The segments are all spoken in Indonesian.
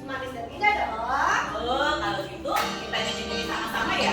manis dan indah dong. Oh, kalau gitu kita nyanyi sama-sama ya.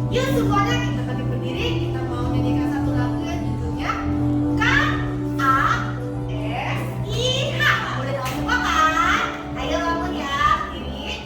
Yuk semuanya kita bangkit berdiri, kita mau nyanyikan satu lagu yang judulnya KASIH. Boleh dong semua kan? Ayo bangun ya, berdiri.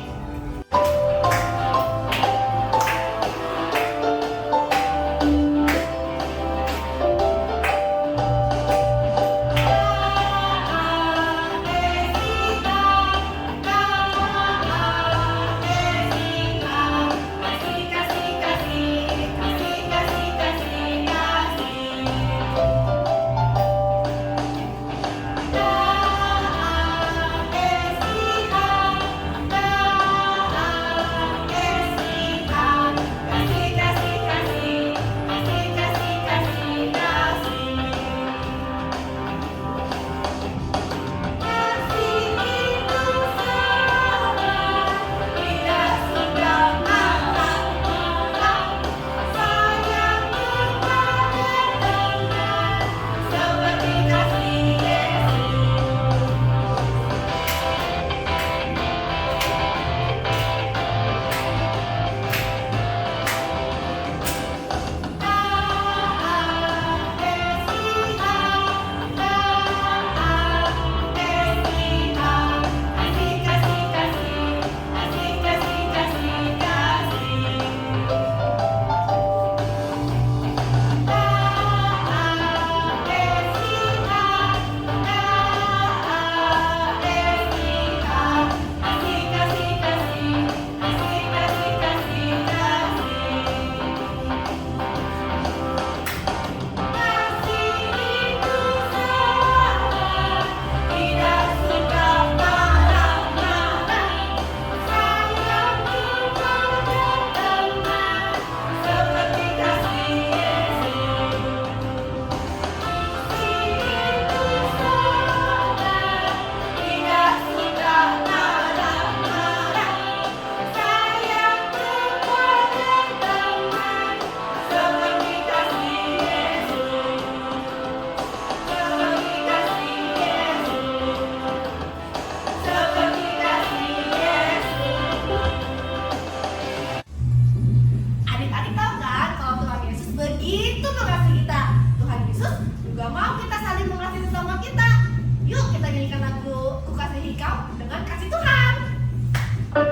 Adik-adik tahu kan kalau Tuhan Yesus begitu mengasihi kita. Tuhan Yesus juga mau kita saling mengasihi sesama kita. Yuk kita nyanyikan lagu Ku Kasihi Kau dengan kasih Tuhan. Ku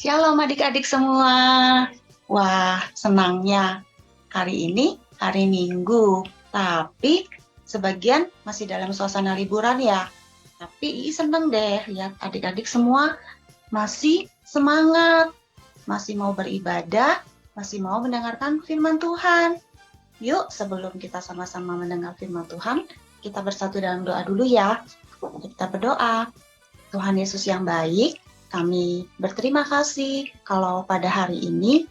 Shalom adik-adik semua. Wah, senangnya hari ini hari Minggu, tapi sebagian masih dalam suasana liburan ya. Tapi Ii seneng deh lihat adik-adik semua masih semangat, masih mau beribadah, masih mau mendengarkan firman Tuhan. Yuk, sebelum kita sama-sama mendengar firman Tuhan, kita bersatu dalam doa dulu ya. Kita berdoa. Tuhan Yesus yang baik, kami berterima kasih kalau pada hari ini,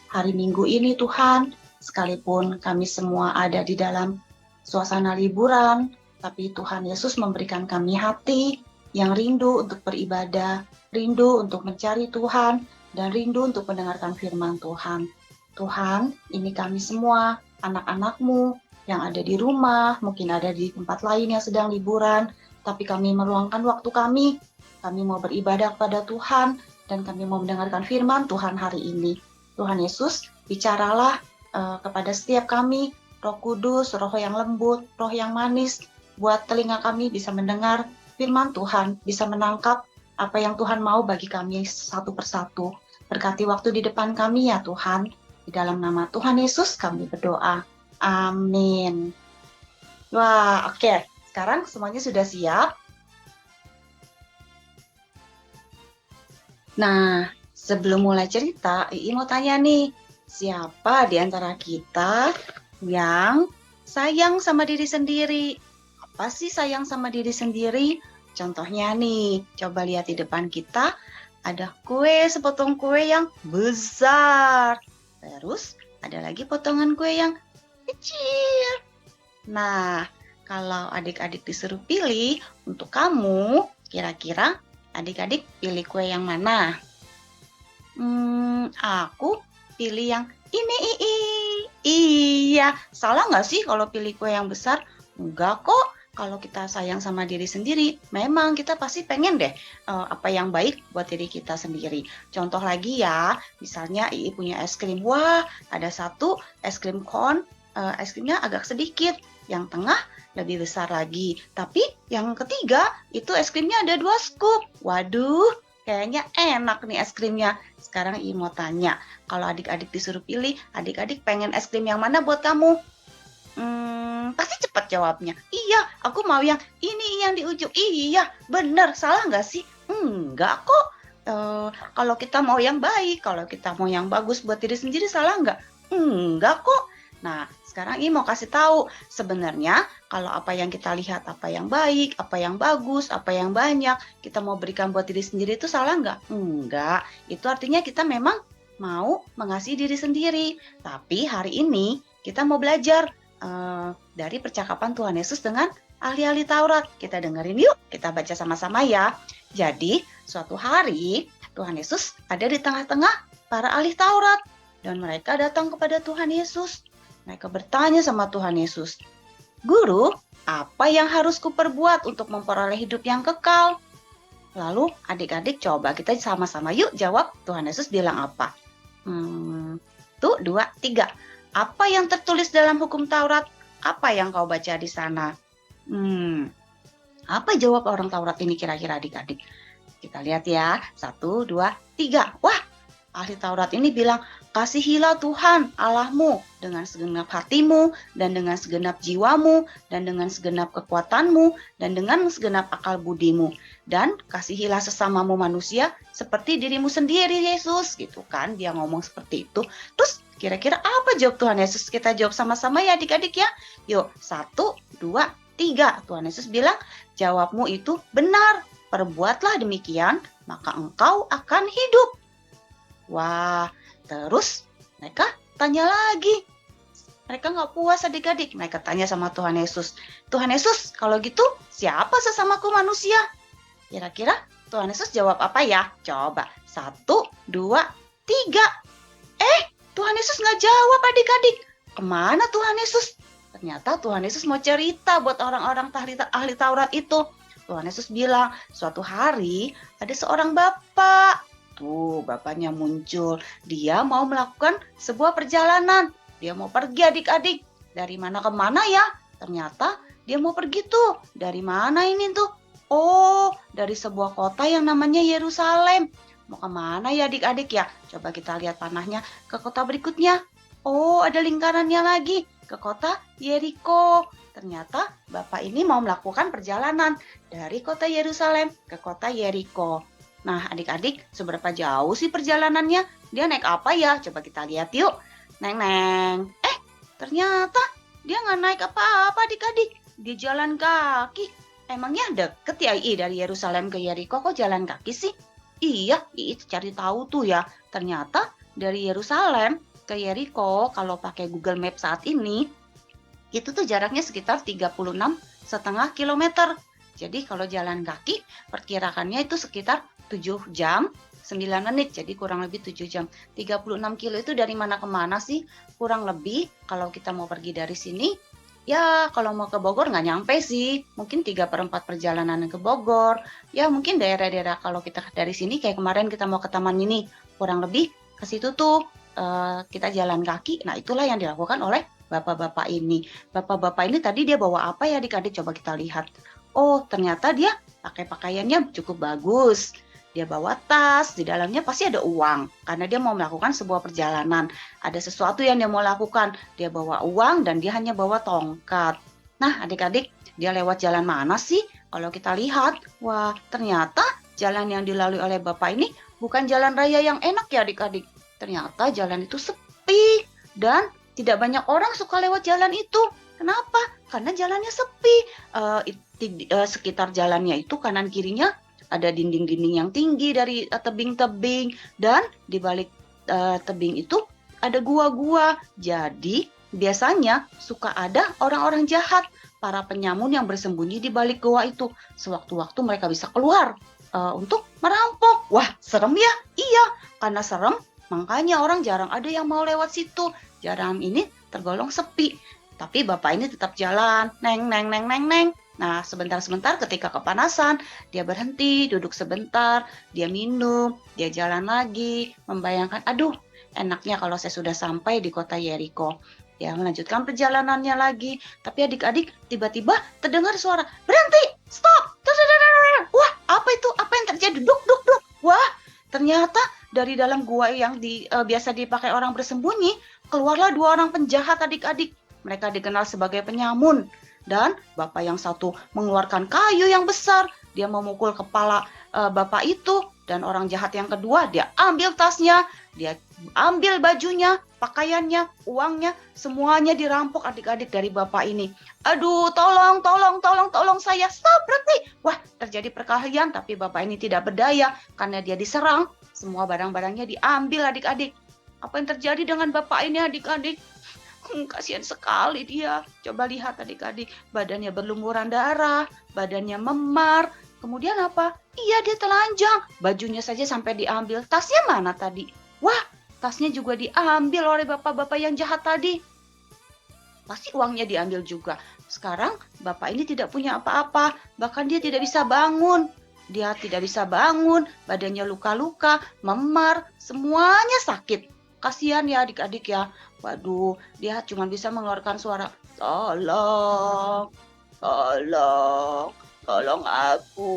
hari Minggu ini Tuhan, sekalipun kami semua ada di dalam suasana liburan, tapi Tuhan Yesus memberikan kami hati yang rindu untuk beribadah, rindu untuk mencari Tuhan, dan rindu untuk mendengarkan firman Tuhan. Tuhan, ini kami semua, anak-anak-Mu yang ada di rumah, mungkin ada di tempat lain yang sedang liburan, tapi kami meluangkan waktu kami mau beribadah kepada Tuhan, dan kami mau mendengarkan firman Tuhan hari ini. Tuhan Yesus, bicaralah kepada setiap kami, Roh Kudus, Roh yang lembut, Roh yang manis, buat telinga kami bisa mendengar firman Tuhan, bisa menangkap apa yang Tuhan mau bagi kami satu persatu. Berkati waktu di depan kami ya Tuhan, di dalam nama Tuhan Yesus kami berdoa. Amin. Wah, oke. Sekarang semuanya sudah siap? Nah, sebelum mulai cerita, Ii mau tanya nih, siapa di antara kita yang sayang sama diri sendiri? Apa sih sayang sama diri sendiri? Contohnya nih, coba lihat di depan kita, ada sepotong kue yang besar. Terus ada lagi potongan kue yang kecil. Nah, kalau adik-adik disuruh pilih untuk kamu, kira-kira adik-adik pilih kue yang mana? Aku pilih yang ini. Iya, salah nggak sih kalau pilih kue yang besar? Enggak kok. Kalau kita sayang sama diri sendiri, memang kita pasti pengen deh apa yang baik buat diri kita sendiri. Contoh lagi ya, misalnya Ii punya es krim. Wah, ada satu es krim cone, es krimnya agak sedikit. Yang tengah lebih besar lagi. Tapi yang ketiga, itu es krimnya ada 2 scoop. Waduh, kayaknya enak nih es krimnya. Sekarang Ii mau tanya, kalau adik-adik disuruh pilih, adik-adik pengen es krim yang mana buat kamu? Pasti cepat jawabnya. Iya, aku mau yang ini yang di ujung. Iya, bener. Salah nggak sih? Enggak kok. Kalau kita mau yang baik, kalau kita mau yang bagus buat diri sendiri, salah nggak? Enggak kok. Nah, sekarang Ii mau kasih tahu, sebenarnya kalau apa yang kita lihat, apa yang baik, apa yang bagus, apa yang banyak, kita mau berikan buat diri sendiri itu salah nggak? Enggak. Itu artinya kita memang mau mengasihi diri sendiri. Tapi hari ini kita mau belajar dari percakapan Tuhan Yesus dengan ahli-ahli Taurat. Kita dengerin yuk, kita baca sama-sama ya. Jadi, suatu hari Tuhan Yesus ada di tengah-tengah para ahli Taurat. Dan mereka datang kepada Tuhan Yesus. Mereka bertanya sama Tuhan Yesus, Guru, apa yang harus kuperbuat untuk memperoleh hidup yang kekal? Lalu adik-adik coba kita sama-sama yuk jawab Tuhan Yesus bilang apa? 1, 2, 3. Apa yang tertulis dalam hukum Taurat? Apa yang kau baca di sana? Apa jawab orang Taurat ini kira-kira adik-adik? Kita lihat ya. 1, 2, 3. Wah, ahli Taurat ini bilang, kasihilah Tuhan Allahmu dengan segenap hatimu, dan dengan segenap jiwamu, dan dengan segenap kekuatanmu, dan dengan segenap akal budimu. Dan kasihilah sesamamu manusia seperti dirimu sendiri, Yesus. Gitu kan, dia ngomong seperti itu. Terus kira-kira apa jawab Tuhan Yesus? Kita jawab sama-sama ya adik-adik ya. Yuk, 1, 2, 3. Tuhan Yesus bilang, jawabmu itu benar. Perbuatlah demikian, maka engkau akan hidup. Wah, terus mereka tanya lagi. Mereka nggak puas adik-adik. Mereka tanya sama Tuhan Yesus. Tuhan Yesus, kalau gitu siapa sesamaku manusia? Kira-kira Tuhan Yesus jawab apa ya? Coba. 1, 2, 3. Tuhan Yesus nggak jawab adik-adik. Kemana Tuhan Yesus? Ternyata Tuhan Yesus mau cerita buat orang-orang ahli Taurat itu. Tuhan Yesus bilang, suatu hari ada seorang bapak. Tuh, bapaknya muncul. Dia mau melakukan sebuah perjalanan. Dia mau pergi adik-adik. Dari mana ke mana ya? Ternyata dia mau pergi tuh. Dari mana ini tuh? Oh, dari sebuah kota yang namanya Yerusalem. mau kemana ya adik-adik ya? Coba kita lihat panahnya ke kota berikutnya. Oh, ada lingkarannya lagi, ke kota Yeriko. Ternyata Bapak ini mau melakukan perjalanan dari kota Yerusalem ke kota Yeriko. Nah, adik-adik, seberapa jauh sih perjalanannya? Dia naik apa ya? Coba kita lihat yuk. Neng. Ternyata dia nggak naik apa-apa adik-adik. Dia jalan kaki. Emangnya deket ya dari Yerusalem ke Yeriko kok jalan kaki sih? Iya, cari tahu tuh ya. Ternyata dari Yerusalem ke Yeriko kalau pakai Google Maps saat ini itu tuh jaraknya sekitar 36,5 kilometer. Jadi kalau jalan kaki perkirakannya itu sekitar 7 jam 9 menit, jadi kurang lebih 7 jam. 36 kilo itu dari mana ke mana sih? Kurang lebih kalau kita mau pergi dari sini, ya kalau mau ke Bogor nggak nyampe sih. Mungkin 3/4 perjalanan ke Bogor. Ya mungkin daerah-daerah kalau kita dari sini kayak kemarin kita mau ke Taman Mini, kurang lebih ke situ tuh kita jalan kaki. Nah itulah yang dilakukan oleh bapak-bapak ini. Bapak-bapak ini tadi dia bawa apa ya adik-adik? Coba kita lihat. Oh ternyata dia pakai pakaiannya cukup bagus. Dia bawa tas, di dalamnya pasti ada uang. Karena dia mau melakukan sebuah perjalanan. Ada sesuatu yang dia mau lakukan. Dia bawa uang dan dia hanya bawa tongkat. Nah adik-adik, dia lewat jalan mana sih? Kalau kita lihat, wah ternyata jalan yang dilalui oleh bapak ini bukan jalan raya yang enak ya adik-adik. Ternyata jalan itu sepi dan tidak banyak orang suka lewat jalan itu. Kenapa? Karena jalannya sepi. Sekitar jalannya itu kanan kirinya ada dinding-dinding yang tinggi dari tebing-tebing dan di balik tebing itu ada gua-gua. Jadi biasanya suka ada orang-orang jahat, para penyamun yang bersembunyi di balik gua itu. Sewaktu-waktu mereka bisa keluar untuk merampok. Wah, serem ya? Iya, karena serem makanya orang jarang ada yang mau lewat situ. Jalan ini tergolong sepi. Tapi bapak ini tetap jalan, neng. Nah, sebentar-sebentar ketika kepanasan, dia berhenti, duduk sebentar, dia minum, dia jalan lagi, membayangkan, aduh, enaknya kalau saya sudah sampai di kota Yeriko. Dia melanjutkan perjalanannya lagi, tapi adik-adik tiba-tiba terdengar suara, berhenti, stop, wah, apa itu? Apa yang terjadi? Duk. Wah, ternyata dari dalam gua yang biasa dipakai orang bersembunyi, keluarlah 2 orang penjahat adik-adik. Mereka dikenal sebagai penyamun. Dan bapak yang satu mengeluarkan kayu yang besar, dia memukul kepala bapak itu. Dan orang jahat yang kedua, dia ambil tasnya, dia ambil bajunya, pakaiannya, uangnya, semuanya dirampok adik-adik dari bapak ini. Aduh, tolong saya, stop, berhenti. Wah, terjadi perkelahian, tapi bapak ini tidak berdaya karena dia diserang. Semua barang-barangnya diambil adik-adik. Apa yang terjadi dengan bapak ini adik-adik? Kasihan sekali dia. Coba lihat adik-adik, badannya berlumuran darah, badannya memar. Kemudian apa? Iya, dia telanjang. Bajunya saja sampai diambil. Tasnya mana tadi? Wah, tasnya juga diambil oleh bapak-bapak yang jahat tadi. Pasti uangnya diambil juga. Sekarang bapak ini tidak punya apa-apa. Bahkan dia tidak bisa bangun. Dia tidak bisa bangun, badannya luka-luka, memar, semuanya sakit. Kasihan ya adik-adik ya. Waduh, dia cuma bisa mengeluarkan suara, tolong aku.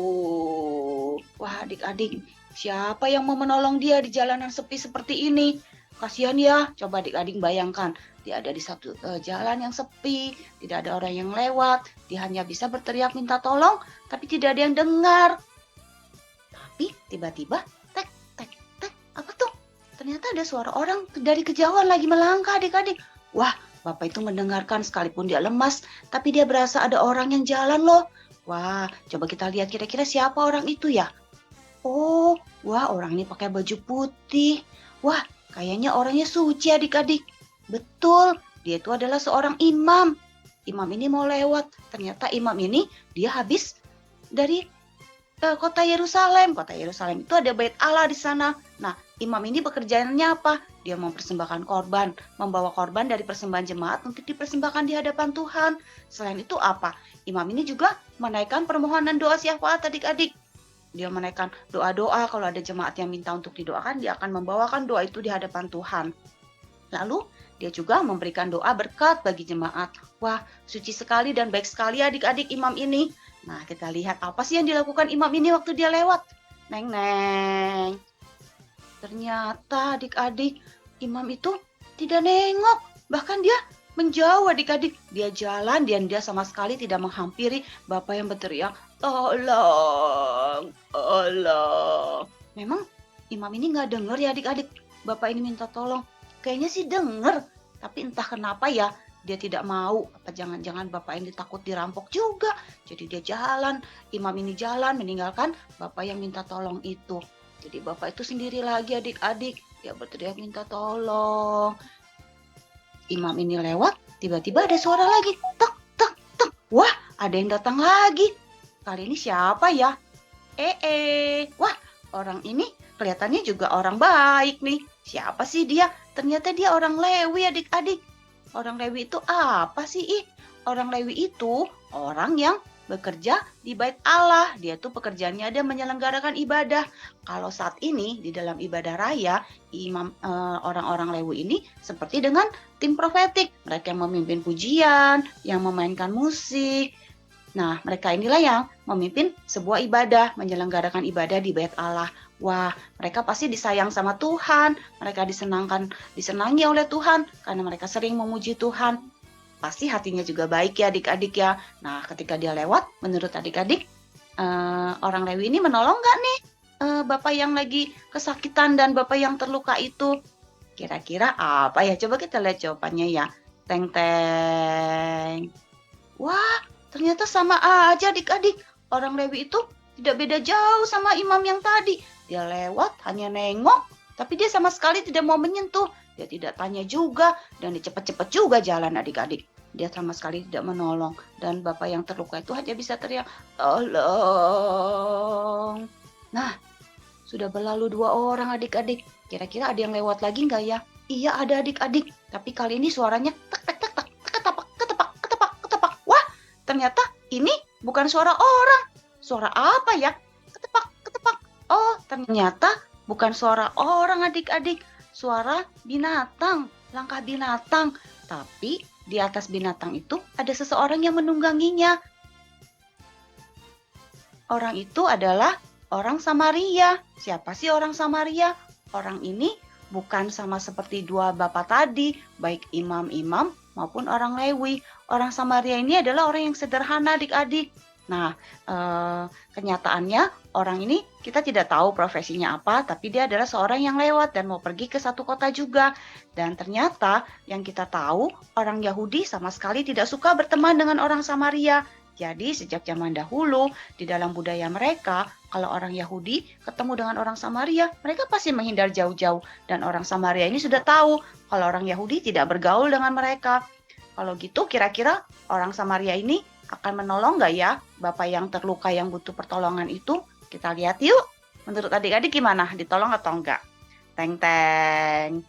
Wah adik-adik, siapa yang mau menolong dia di jalanan sepi seperti ini? Kasihan ya, coba adik-adik bayangkan. Dia ada di satu jalan yang sepi, tidak ada orang yang lewat. Dia hanya bisa berteriak minta tolong, tapi tidak ada yang dengar. Tapi tiba-tiba, tek, apa tuh? Ternyata ada suara orang dari kejauhan lagi melangkah adik-adik. Wah, bapak itu mendengarkan sekalipun dia lemas, tapi dia berasa ada orang yang jalan loh. Wah, coba kita lihat kira-kira siapa orang itu ya. Oh, wah orang ini pakai baju putih. Wah, kayaknya orangnya suci adik-adik. Betul, dia itu adalah seorang imam. Imam ini mau lewat. Ternyata imam ini dia habis dari kota Yerusalem. Kota Yerusalem itu ada bait Allah di sana. Nah, imam ini pekerjaannya apa? Dia mempersembahkan korban, membawa korban dari persembahan jemaat untuk dipersembahkan di hadapan Tuhan. Selain itu apa? Imam ini juga menaikkan permohonan doa syafaat adik-adik. Dia menaikkan doa-doa, kalau ada jemaat yang minta untuk didoakan, dia akan membawakan doa itu di hadapan Tuhan. Lalu dia juga memberikan doa berkat bagi jemaat. Wah, suci sekali dan baik sekali adik-adik imam ini. Nah, kita lihat apa sih yang dilakukan imam ini waktu dia lewat. Neng. Ternyata adik-adik, imam itu tidak nengok, bahkan dia menjauh adik-adik. Dia jalan dan dia sama sekali tidak menghampiri bapak yang berteriak, tolong, tolong. Memang imam ini nggak dengar ya adik-adik, bapak ini minta tolong. Kayaknya sih dengar, tapi entah kenapa ya, dia tidak mau. Apa jangan-jangan bapak ini takut dirampok juga. Jadi dia jalan, imam ini jalan meninggalkan bapak yang minta tolong itu. Jadi bapak itu sendiri lagi adik-adik, dia berteriak minta tolong. Imam ini lewat, tiba-tiba ada suara lagi, tek tek tek. Wah, ada yang datang lagi. Kali ini siapa ya? Wah, orang ini kelihatannya juga orang baik nih. Siapa sih dia? Ternyata dia orang Lewi adik-adik. Orang Lewi itu apa sih? Orang Lewi itu orang yang bekerja di bait Allah. Dia tuh pekerjaannya ada menyelenggarakan ibadah. Kalau saat ini di dalam ibadah raya, orang-orang Lewi ini seperti dengan tim profetik. Mereka yang memimpin pujian, yang memainkan musik. Nah, mereka inilah yang memimpin sebuah ibadah, menyelenggarakan ibadah di bait Allah. Wah, mereka pasti disayang sama Tuhan. Mereka disenangi oleh Tuhan karena mereka sering memuji Tuhan. Pasti hatinya juga baik ya adik-adik ya. Nah, ketika dia lewat, menurut adik-adik, orang Lewi ini menolong nggak nih bapak yang lagi kesakitan dan bapak yang terluka itu? Kira-kira apa ya? Coba kita lihat jawabannya ya. Teng teng. Wah, ternyata sama aja adik-adik. Orang Lewi itu tidak beda jauh sama imam yang tadi. Dia lewat hanya nengok, tapi dia sama sekali tidak mau menyentuh. Dia tidak tanya juga dan dia cepat-cepat juga jalan adik-adik. Dia sama sekali tidak menolong dan bapak yang terluka itu hanya bisa teriak, tolong. Nah, sudah berlalu 2 orang adik-adik. Kira-kira ada yang lewat lagi nggak ya? Iya ada adik-adik, tapi kali ini suaranya tek tek tek tek ketepak ketepak ketepak ketepak. Wah, ternyata ini bukan suara orang. Suara apa ya? Ketepak ketepak. Oh, ternyata bukan suara orang adik-adik. Suara binatang, langkah binatang. Tapi di atas binatang itu ada seseorang yang menungganginya. Orang itu adalah orang Samaria. Siapa sih orang Samaria? Orang ini bukan sama seperti 2 bapak tadi, baik imam-imam maupun orang Lewi. Orang Samaria ini adalah orang yang sederhana adik-adik. Nah, kenyataannya orang ini kita tidak tahu profesinya apa, tapi dia adalah seorang yang lewat dan mau pergi ke satu kota juga. Dan ternyata yang kita tahu orang Yahudi sama sekali tidak suka berteman dengan orang Samaria. Jadi sejak zaman dahulu di dalam budaya mereka, kalau orang Yahudi ketemu dengan orang Samaria, mereka pasti menghindar jauh-jauh. Dan orang Samaria ini sudah tahu kalau orang Yahudi tidak bergaul dengan mereka. Kalau gitu kira-kira orang Samaria ini akan menolong nggak ya bapak yang terluka yang butuh pertolongan itu? Kita lihat yuk. Menurut adik-adik gimana? Ditolong atau enggak? Teng teng.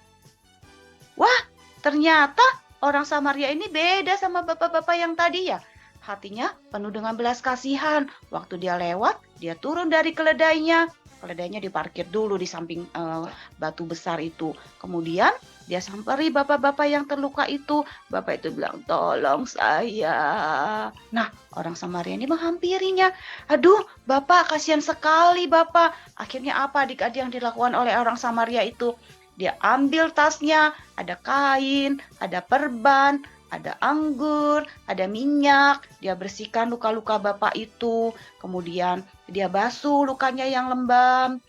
Wah, ternyata orang Samaria ini beda sama bapak-bapak yang tadi ya. Hatinya penuh dengan belas kasihan. Waktu dia lewat, dia turun dari keledainya. Keledainya diparkir dulu di samping batu besar itu. Kemudian dia samperi bapak-bapak yang terluka itu. Bapak itu bilang, tolong saya. Nah, orang Samaria ini menghampirinya. Aduh, bapak kasihan sekali bapak. Akhirnya apa adik-adik yang dilakukan oleh orang Samaria itu? Dia ambil tasnya, ada kain, ada perban, ada anggur, ada minyak. Dia bersihkan luka-luka bapak itu. Kemudian dia basuh lukanya yang lembam,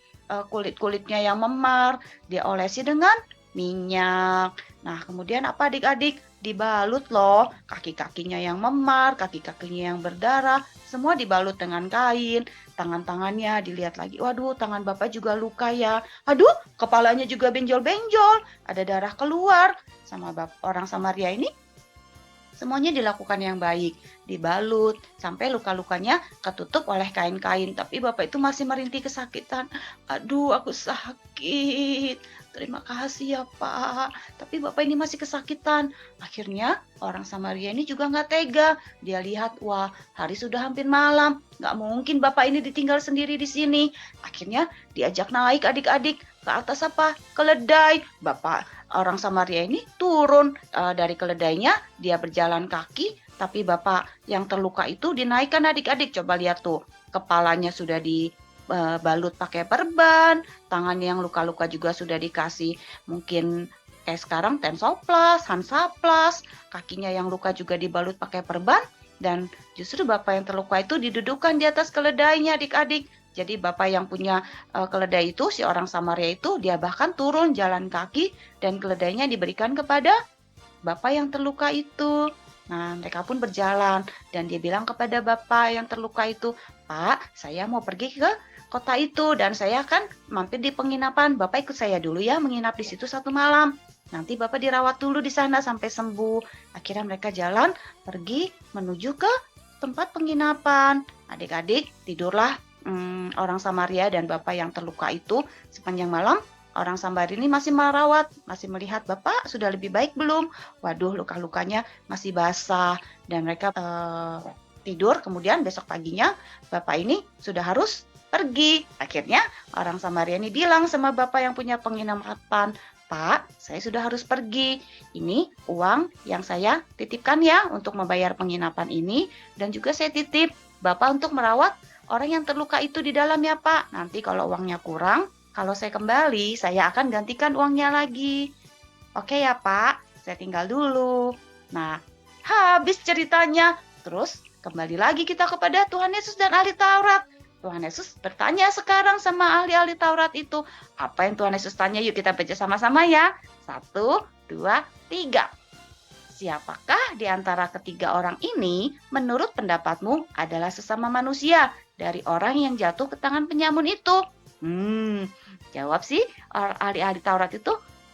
kulit-kulitnya yang memar. Dia olesi dengan minyak. Nah, kemudian apa adik-adik? Dibalut loh. Kaki-kakinya yang memar, kaki-kakinya yang berdarah. Semua dibalut dengan kain. Tangan-tangannya dilihat lagi. Waduh, tangan bapak juga luka ya. Aduh, kepalanya juga benjol-benjol. Ada darah keluar. Sama orang Samaria ini semuanya dilakukan yang baik, dibalut, sampai luka-lukanya ketutup oleh kain-kain. Tapi bapak itu masih merintih kesakitan. Aduh, aku sakit. Terima kasih ya pak. Tapi bapak ini masih kesakitan. Akhirnya orang Samaria ini juga nggak tega. Dia lihat, wah hari sudah hampir malam. Nggak mungkin bapak ini ditinggal sendiri di sini. Akhirnya diajak naik adik-adik ke atas apa? Keledai. Bapak orang Samaria ini turun dari keledainya. Dia berjalan kaki. Tapi bapak yang terluka itu dinaikkan adik-adik. Coba lihat tuh. Kepalanya sudah balut pakai perban, tangannya yang luka-luka juga sudah dikasih mungkin kayak sekarang Tensoplas, Hansaplast, kakinya yang luka juga dibalut pakai perban, dan justru bapak yang terluka itu didudukan di atas keledainya adik-adik. Jadi bapak yang punya keledai itu, si orang Samaria itu, dia bahkan turun jalan kaki dan keledainya diberikan kepada bapak yang terluka itu. Nah, mereka pun berjalan dan dia bilang kepada bapak yang terluka itu, "Pak, saya mau pergi ke kota itu dan saya akan mampir di penginapan. Bapak ikut saya dulu ya menginap di situ 1 malam. Nanti bapak dirawat dulu di sana sampai sembuh." Akhirnya mereka jalan pergi menuju ke tempat penginapan. Adik-adik, tidurlah orang Samaria dan bapak yang terluka itu sepanjang malam. Orang Samaria ini masih merawat, masih melihat bapak sudah lebih baik belum. Waduh, luka-lukanya masih basah dan mereka tidur. Kemudian besok paginya bapak ini sudah harus pergi. Akhirnya orang Samaria ini bilang sama bapak yang punya penginapan, "Pak, saya sudah harus pergi. Ini uang yang saya titipkan ya untuk membayar penginapan ini, dan juga saya titip bapak untuk merawat orang yang terluka itu di dalam ya Pak. Nanti kalau uangnya kurang, kalau saya kembali, saya akan gantikan uangnya lagi. Oke ya Pak, saya tinggal dulu." Nah, habis ceritanya. Terus kembali lagi kita kepada Tuhan Yesus dan ahli Taurat. Tuhan Yesus bertanya sekarang sama ahli-ahli Taurat itu. Apa yang Tuhan Yesus tanya? Yuk kita baca sama-sama ya. 1, 2, 3. "Siapakah di antara ketiga orang ini menurut pendapatmu adalah sesama manusia dari orang yang jatuh ke tangan penyamun itu?" Jawab sih ahli-ahli Taurat itu,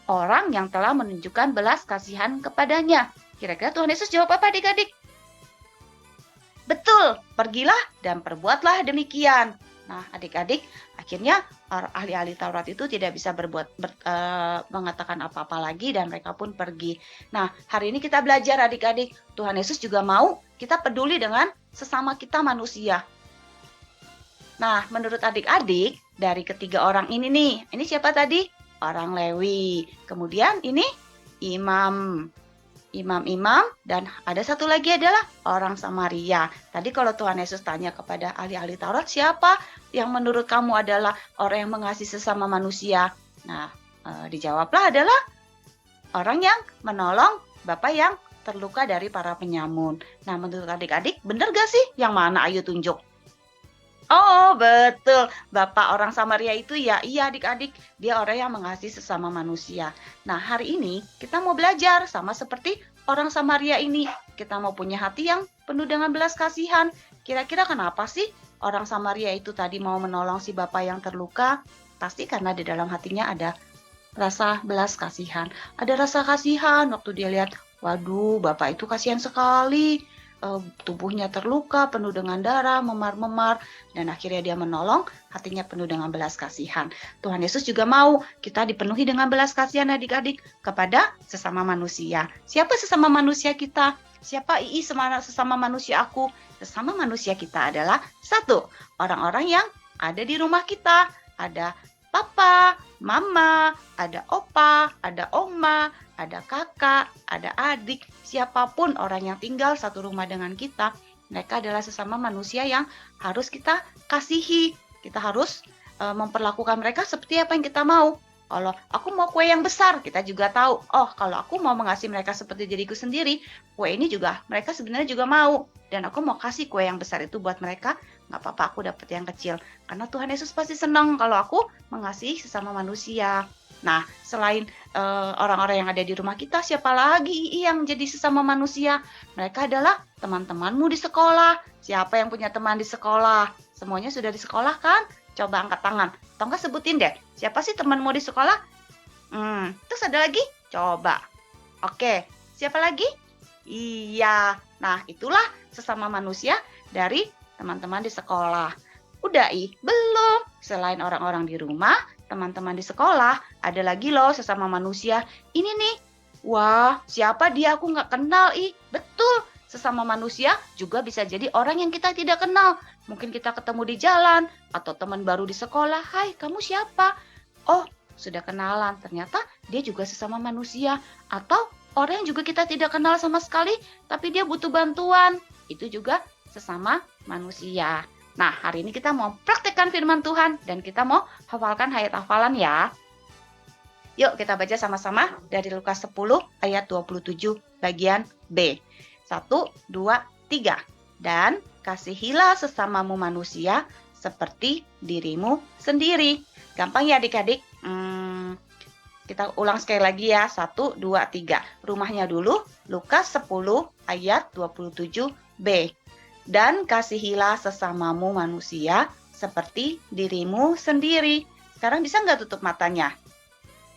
orang yang telah menunjukkan belas kasihan kepadanya. Kira-kira Tuhan Yesus jawab apa adik-adik? Betul, pergilah dan perbuatlah demikian. Nah, adik-adik, akhirnya ahli-ahli Taurat itu tidak bisa mengatakan apa-apa lagi dan mereka pun pergi. Nah, hari ini kita belajar adik-adik, Tuhan Yesus juga mau kita peduli dengan sesama kita manusia. Nah, menurut adik-adik, dari ketiga orang ini nih, ini siapa tadi? Orang Lewi. Kemudian ini imam-imam, dan ada satu lagi adalah orang Samaria. Tadi kalau Tuhan Yesus tanya kepada ahli-ahli Taurat, siapa yang menurut kamu adalah orang yang mengasihi sesama manusia? Nah, dijawablah adalah orang yang menolong bapak yang terluka dari para penyamun. Nah, menurut adik-adik, benar gak sih? Yang mana? Ayo tunjuk. Oh, betul. Bapak orang Samaria itu ya, iya adik-adik. Dia orang yang mengasihi sesama manusia. Nah, hari ini kita mau belajar sama seperti orang Samaria ini. Kita mau punya hati yang penuh dengan belas kasihan. Kira-kira kenapa sih orang Samaria itu tadi mau menolong si bapak yang terluka? Pasti karena di dalam hatinya ada rasa belas kasihan. Ada rasa kasihan waktu dia lihat, waduh, bapak itu kasihan sekali. Tubuhnya terluka, penuh dengan darah, memar-memar, dan akhirnya dia menolong, hatinya penuh dengan belas kasihan. Tuhan Yesus juga mau kita dipenuhi dengan belas kasihan adik-adik kepada sesama manusia. Siapa sesama manusia kita? Siapa sesama manusia aku? Sesama manusia kita adalah satu, orang-orang yang ada di rumah kita. Ada papa, mama, ada opa, ada oma, ada kakak, ada adik, siapapun orang yang tinggal satu rumah dengan kita, mereka adalah sesama manusia yang harus kita kasihi. Kita harus memperlakukan mereka seperti apa yang kita mau. Kalau aku mau kue yang besar, kita juga tahu, oh kalau aku mau mengasihi mereka seperti diriku sendiri, kue ini juga mereka sebenarnya juga mau. Dan aku mau kasih kue yang besar itu buat mereka, nggak apa-apa aku dapat yang kecil. Karena Tuhan Yesus pasti senang kalau aku mengasihi sesama manusia. Nah, selain orang-orang yang ada di rumah kita, siapa lagi yang jadi sesama manusia? Mereka adalah teman-temanmu di sekolah. Siapa yang punya teman di sekolah? Semuanya sudah di sekolah kan? Coba angkat tangan. Atau enggak sebutin deh, siapa sih temanmu di sekolah? Terus ada lagi? Coba. Oke, siapa lagi? Iya. Nah, itulah sesama manusia dari teman-teman di sekolah. Udah belum. Selain orang-orang di rumah, teman-teman di sekolah, ada lagi loh sesama manusia. Ini nih, wah siapa dia aku nggak kenal Betul, sesama manusia juga bisa jadi orang yang kita tidak kenal. Mungkin kita ketemu di jalan, atau teman baru di sekolah. Hai, kamu siapa? Oh, sudah kenalan. Ternyata dia juga sesama manusia. Atau orang yang juga kita tidak kenal sama sekali, tapi dia butuh bantuan. Itu juga sesama manusia. Nah, hari ini kita mau praktekkan firman Tuhan dan kita mau hafalkan ayat hafalan ya. Yuk kita baca sama-sama dari Lukas 10 ayat 27 bagian B. 1, 2, 3. Dan kasihilah sesamamu manusia seperti dirimu sendiri. Gampang ya adik-adik? Kita ulang sekali lagi ya. 1, 2, 3. Rumahnya dulu. Lukas 10 ayat 27b. Dan kasihilah sesamamu manusia seperti dirimu sendiri. Sekarang bisa nggak tutup matanya?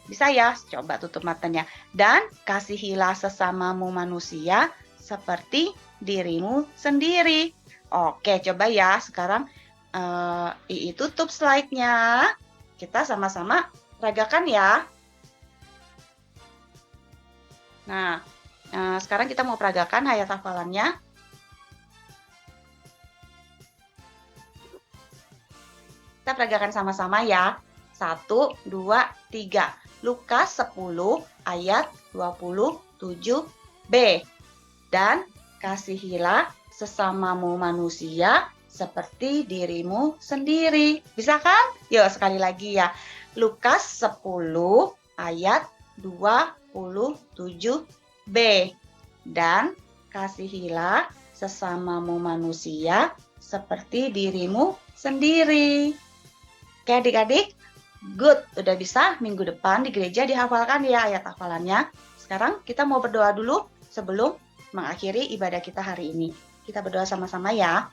Bisa ya? Coba tutup matanya. Dan kasihilah sesamamu manusia seperti dirimu sendiri. Oke, coba ya. Sekarang Ii tutup slide-nya. Kita sama-sama ragakan ya. Nah, sekarang kita mau peragakan ayat hafalannya. Kita peragakan sama-sama ya. 1, 2, 3. Lukas 10 ayat 27b. Dan kasihilah sesamamu manusia seperti dirimu sendiri. Bisa kan? Yuk sekali lagi ya. Lukas 10 ayat 27b. Dan kasihilah sesamamu manusia seperti dirimu sendiri. Oke adik-adik, good. Udah bisa minggu depan di gereja dihafalkan ya ayat hafalannya. Sekarang kita mau berdoa dulu sebelum mengakhiri ibadah kita hari ini. Kita berdoa sama-sama ya.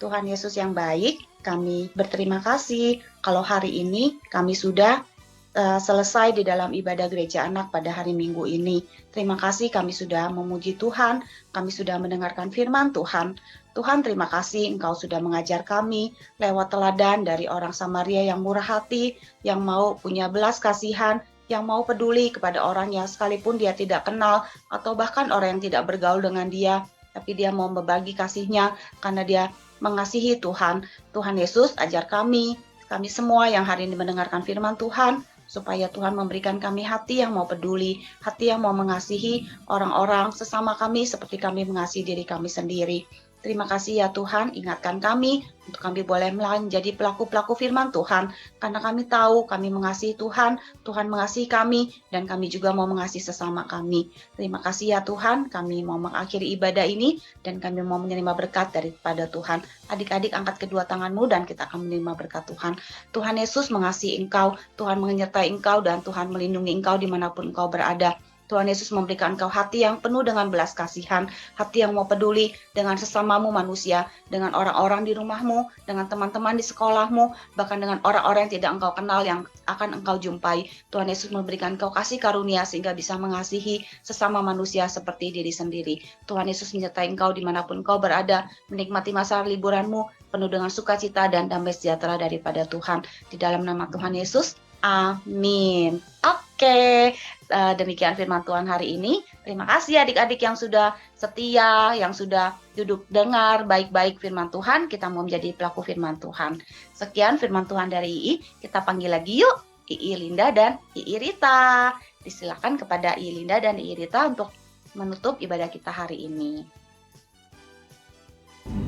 Tuhan Yesus yang baik, kami berterima kasih kalau hari ini kami sudah selesai di dalam ibadah gereja anak pada hari Minggu ini. Terima kasih kami sudah memuji Tuhan, kami sudah mendengarkan firman Tuhan. Tuhan terima kasih Engkau sudah mengajar kami lewat teladan dari orang Samaria yang murah hati, yang mau punya belas kasihan, yang mau peduli kepada orang yang sekalipun dia tidak kenal atau bahkan orang yang tidak bergaul dengan dia, tapi dia mau berbagi kasihnya karena dia mengasihi Tuhan. Tuhan Yesus ajar kami semua yang hari ini mendengarkan firman Tuhan, supaya Tuhan memberikan kami hati yang mau peduli, hati yang mau mengasihi orang-orang sesama kami seperti kami mengasihi diri kami sendiri. Terima kasih ya Tuhan, ingatkan kami untuk kami boleh menjadi pelaku-pelaku firman Tuhan, karena kami tahu kami mengasihi Tuhan, Tuhan mengasihi kami, dan kami juga mau mengasihi sesama kami. Terima kasih ya Tuhan, kami mau mengakhiri ibadah ini, dan kami mau menerima berkat daripada Tuhan. Adik-adik angkat kedua tanganmu dan kita akan menerima berkat Tuhan. Tuhan Yesus mengasihi engkau, Tuhan menyertai engkau, dan Tuhan melindungi engkau dimanapun engkau berada. Tuhan Yesus memberikan engkau hati yang penuh dengan belas kasihan, hati yang mau peduli dengan sesamamu manusia, dengan orang-orang di rumahmu, dengan teman-teman di sekolahmu, bahkan dengan orang-orang yang tidak engkau kenal yang akan engkau jumpai. Tuhan Yesus memberikan engkau kasih karunia sehingga bisa mengasihi sesama manusia seperti diri sendiri. Tuhan Yesus menyertai engkau dimanapun engkau berada, menikmati masa liburanmu penuh dengan sukacita dan damai sejahtera daripada Tuhan. Di dalam nama Tuhan Yesus, amin. Oke, demikian firman Tuhan hari ini. Terima kasih adik-adik yang sudah setia, yang sudah duduk dengar baik-baik firman Tuhan. Kita mau menjadi pelaku firman Tuhan. Sekian firman Tuhan dari Ii. Kita panggil lagi yuk, Ii Linda dan Ii Rita. Disilakan kepada Ii Linda dan Ii Rita untuk menutup ibadah kita hari ini.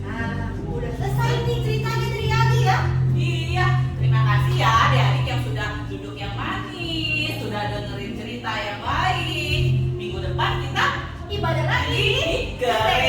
Nah, udah selesai nih ceritanya dari Agi ya. Iya, terima kasih ya adik-adik yang sudah duduk yang manis, sudah dengerin cerita yang baik. Minggu depan kita Ibadah lagi. di gereja.